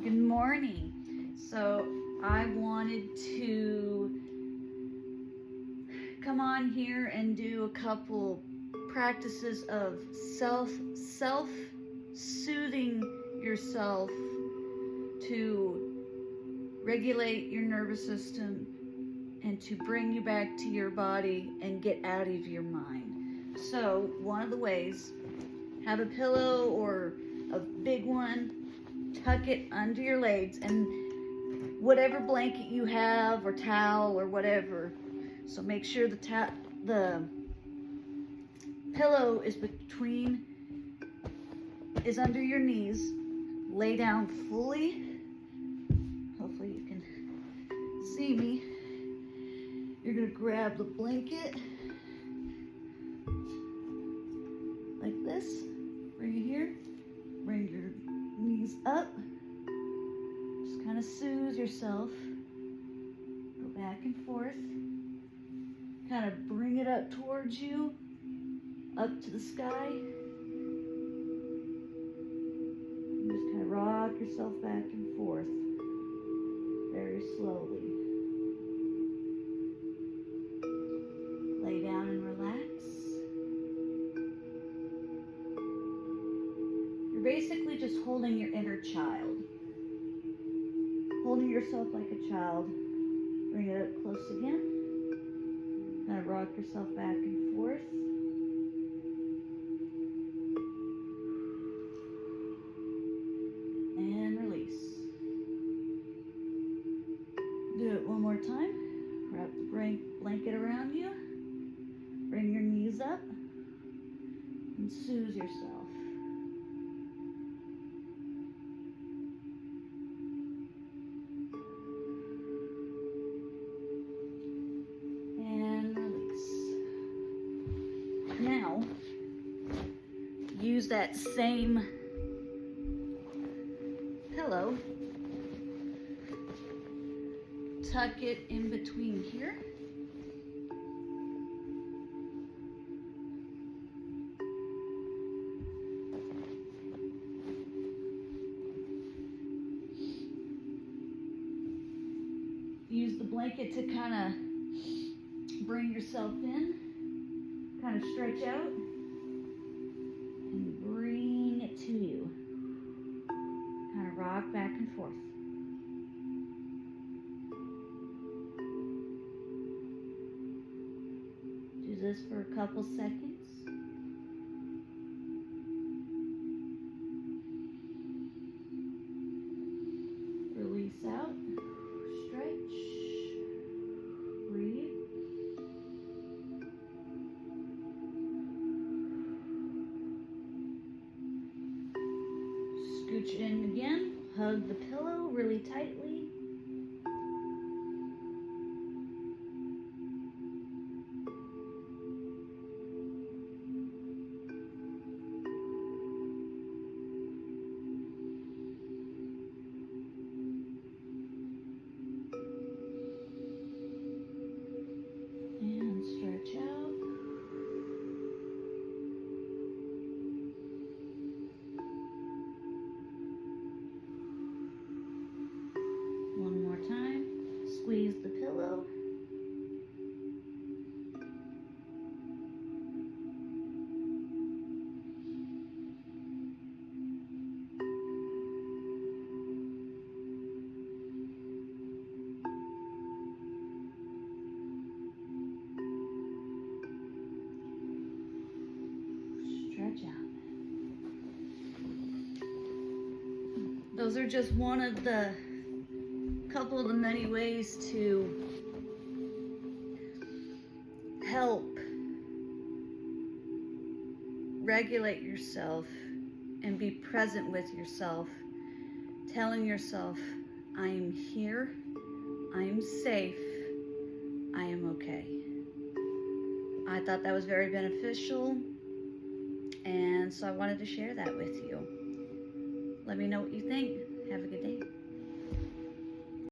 Good morning. So I wanted to come on here and do a couple practices of self-soothing yourself to regulate your nervous system and to bring you back to your body and get out of your mind. So one of the ways, have a pillow or a big one, tuck it under your legs, and whatever blanket you have or towel or whatever. So make sure the pillow is under your knees. Lay down fully. Hopefully you can see me. You're gonna grab the blanket like this. Bring it here. Bring your knees up. Just kind of soothe yourself. Go back and forth. Kind of bring it up towards you, up to the sky. And just kind of rock yourself back and forth very slowly. Lay down and relax. You're basically just holding your inner child. Holding yourself like a child. Bring it up close again. Kind of rock yourself back and forth. And release. Do it one more time. Wrap the blanket around you. Bring your knees up. And soothe yourself. Now, use that same pillow, tuck it in between here. Use the blanket to kind of bring yourself in. Kind of stretch out and bring it to you. Kind of rock back and forth. Do this for a couple seconds. Release out. Stretch. Breathe. Scooch in again, hug the pillow really tightly. And stretch out. One more time. Squeeze the pillow. Stretch out. Those are just one of the couple of the many ways to help regulate yourself and be present with yourself, telling yourself, I am here, I am safe, I am okay. I thought that was very beneficial, and so I wanted to share that with you. Let me know what you think. Have a good day.